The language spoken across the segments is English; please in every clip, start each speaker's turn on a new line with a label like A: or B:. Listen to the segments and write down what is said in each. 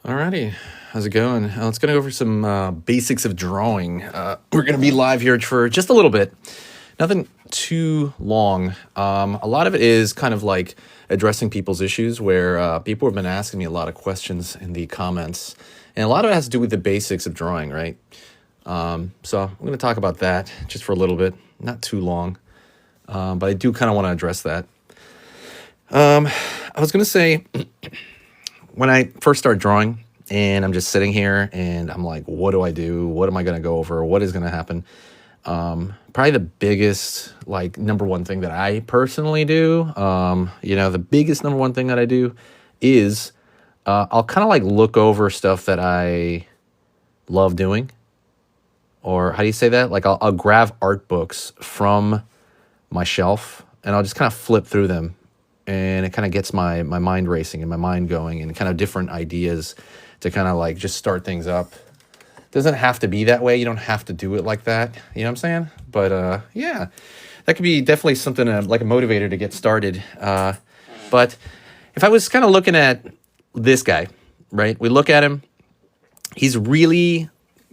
A: Alrighty, how's it going? Let's go over some basics of drawing. We're going to be live here for just a little bit. Nothing too long. A lot of it is kind of like addressing people's issues where people have been asking me a lot of questions in the comments. And a lot of it has to do with the basics of drawing, right? So I'm going to talk about that just for a little bit, not too long. But I do kind of want to address that. I was going to say, when I first started drawing and I'm just sitting here and I'm like, what do I do? What am I going to go over? What is going to happen? Probably the biggest, like, number one thing that I personally do, the biggest number one thing that I do is I'll kind of like look over stuff that I love doing. Or how do you say that? Like I'll grab art books from my shelf and I'll just kind of flip through them, and it kind of gets my mind racing and my mind going and kind of different ideas to kind of like just start things up. Doesn't have to be that way. You don't have to do it like that. You know what I'm saying? But yeah, that could be definitely something like a motivator to get started. But if I was kind of looking at this guy, right? We look at him. He's really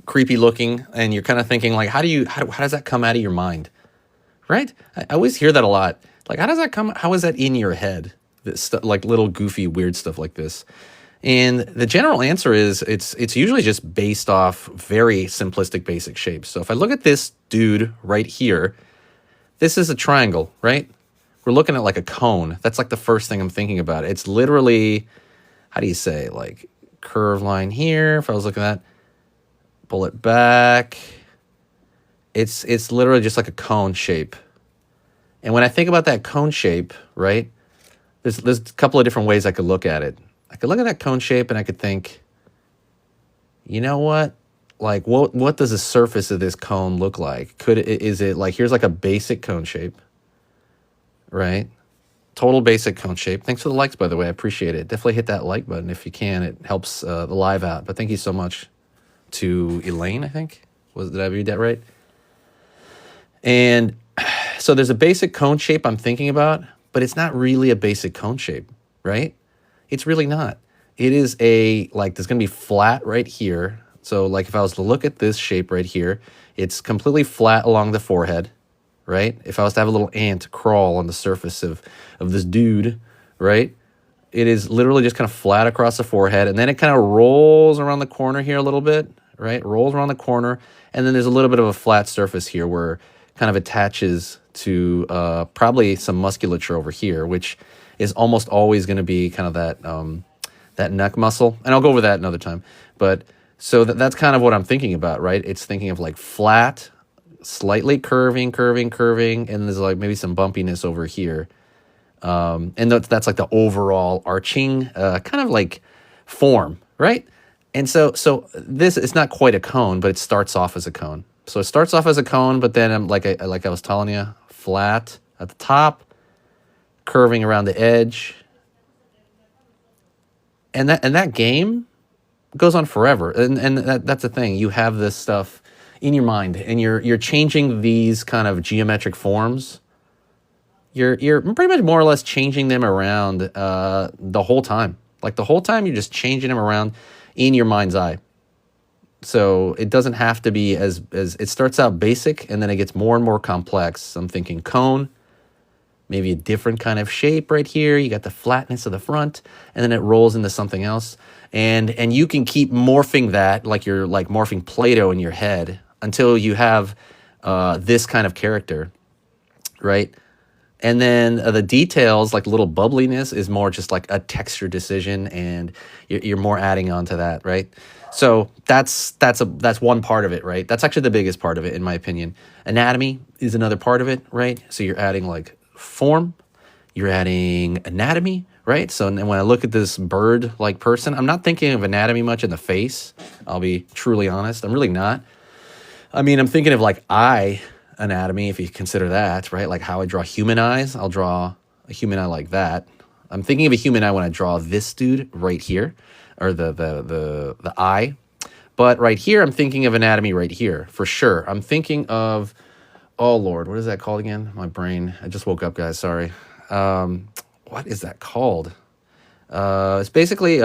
A: creepy looking, and you're kind of thinking like, how does that come out of your mind? Right? I always hear that a lot. Like, how does that come? How is that in your head? This like little goofy, weird stuff like this. And the general answer is it's usually just based off very simplistic, basic shapes. So if I look at this dude right here, this is a triangle, right? We're looking at like a cone. That's like the first thing I'm thinking about. It's literally, how do you say, like curve line here. If I was looking at that, pull it back. It's literally just like a cone shape. And when I think about that cone shape, right, there's a couple of different ways I could look at it. I could look at that cone shape and I could think, you know what? Like, what does the surface of this cone look like? Is it like, here's like a basic cone shape, right? Total basic cone shape. Thanks for the likes, by the way. I appreciate it. Definitely hit that like button if you can. It helps the live out. But thank you so much to Elaine, I think. Did I read that right? And so there's a basic cone shape I'm thinking about, but it's not really a basic cone shape, right? It's really not. It is there's going to be flat right here. So like if I was to look at this shape right here, it's completely flat along the forehead, right? If I was to have a little ant crawl on the surface of this dude, right? It is literally just kind of flat across the forehead, and then it kind of rolls around the corner here a little bit, right? Rolls around the corner, and then there's a little bit of a flat surface here where kind of attaches to probably some musculature over here, which is almost always going to be kind of that neck muscle. And I'll go over that another time. But so that's kind of what I'm thinking about, right? It's thinking of like flat, slightly curving, and there's like maybe some bumpiness over here. And that's like the overall arching kind of like form, right? And so this is not quite a cone, but it starts off as a cone. So it starts off as a cone, but then like I was telling you, flat at the top, curving around the edge. And that game goes on forever. And that's the thing. You have this stuff in your mind, and you're changing these kind of geometric forms. You're pretty much more or less changing them around the whole time. Like the whole time, you're just changing them around in your mind's eye. So it doesn't have to be as it starts out basic, and then it gets more and more complex. I'm thinking cone, maybe a different kind of shape right here. You got the flatness of the front, and then it rolls into something else. And you can keep morphing that like you're like morphing Play-Doh in your head until you have this kind of character, right? And then the details, like little bubbliness, is more just like a texture decision, and you're more adding on to that, right? So that's one part of it, right? That's actually the biggest part of it, in my opinion. Anatomy is another part of it, right? So you're adding like form, you're adding anatomy, right? So and when I look at this bird-like person, I'm not thinking of anatomy much in the face. I'll be truly honest. I'm really not. I mean, I'm thinking of like eye anatomy, if you consider that, right? Like how I draw human eyes. I'll draw a human eye like that. I'm thinking of a human eye when I draw this dude right here, or the eye. But right here, I'm thinking of anatomy right here, for sure. I'm thinking of, oh Lord, what is that called again? My brain, I just woke up, guys, sorry. What is that called? It's basically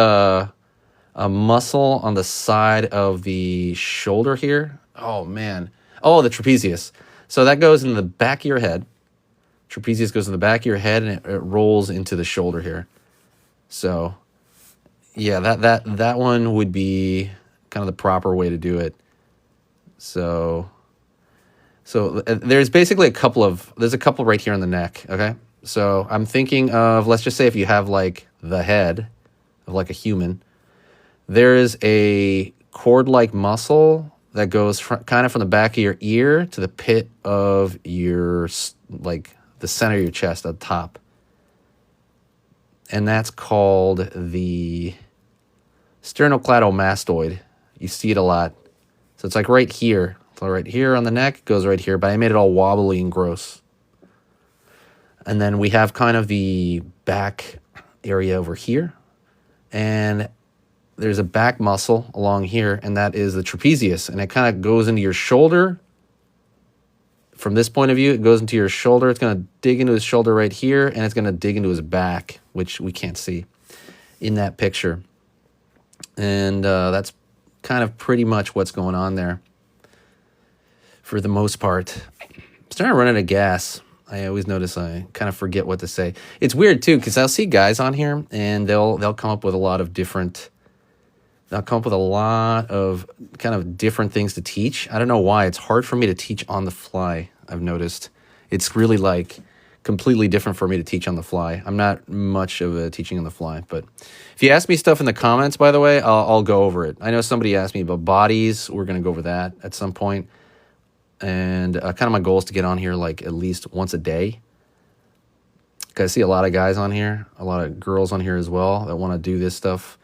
A: a muscle on the side of the shoulder here. Oh, man. Oh, the trapezius. So that goes in the back of your head. Trapezius goes in the back of your head, and it rolls into the shoulder here. So, yeah, that one would be kind of the proper way to do it. So there's basically there's a couple right here on the neck, okay? So I'm thinking of, let's just say if you have like the head of like a human, there is a cord-like muscle that goes kind of from the back of your ear to the pit of your, like the center of your chest at the top. And that's called the sternocleidomastoid. You see it a lot. So it's like right here. So right here on the neck, it goes right here, but I made it all wobbly and gross. And then we have kind of the back area over here. And there's a back muscle along here, and that is the trapezius. And it kind of goes into your shoulder. From this point of view, it goes into your shoulder. It's going to dig into his shoulder right here, and it's going to dig into his back, which we can't see in that picture. And that's kind of pretty much what's going on there for the most part. I'm starting to run out of gas. I always notice I kind of forget what to say. It's weird, too, because I'll see guys on here, and they'll come up with a lot of different... They'll come up with a lot of kind of different things to teach. I don't know why. It's hard for me to teach on the fly, I've noticed. It's really like completely different for me to teach on the fly. I'm not much of a teaching on the fly. But if you ask me stuff in the comments, by the way, I'll go over it. I know somebody asked me about bodies. We're going to go over that at some point. And kind of my goal is to get on here like at least once a day. Because I see a lot of guys on here, a lot of girls on here as well that want to do this stuff.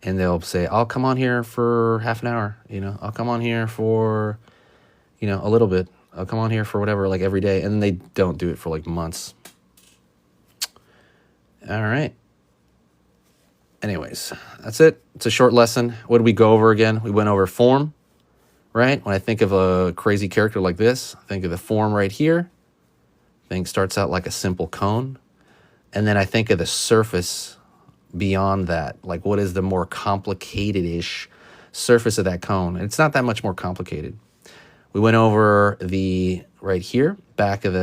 A: And they'll say, I'll come on here for half an hour, I'll come on here for, a little bit. I'll come on here for whatever, like every day. And they don't do it for like months. All right. Anyways, that's it. It's a short lesson. What did we go over again? We went over form, right? When I think of a crazy character like this, I think of the form right here. Thing starts out like a simple cone. And then I think of the surface beyond that. Like, what is the more complicated-ish surface of that cone? And it's not that much more complicated. We went over the right here, back of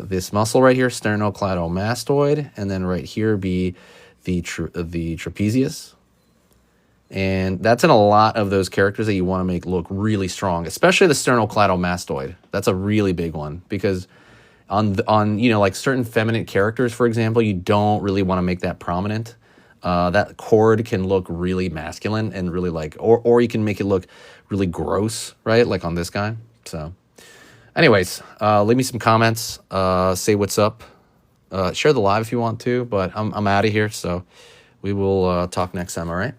A: this muscle right here, sternocleidomastoid, and then right here be the trapezius. And that's in a lot of those characters that you want to make look really strong, especially the sternocleidomastoid. That's a really big one because on like certain feminine characters, for example, you don't really want to make that prominent. That cord can look really masculine and really like, or you can make it look really gross, right? Like on this guy. So anyways, leave me some comments, say what's up, share the live if you want to, but I'm out of here. So we will talk next time. All right.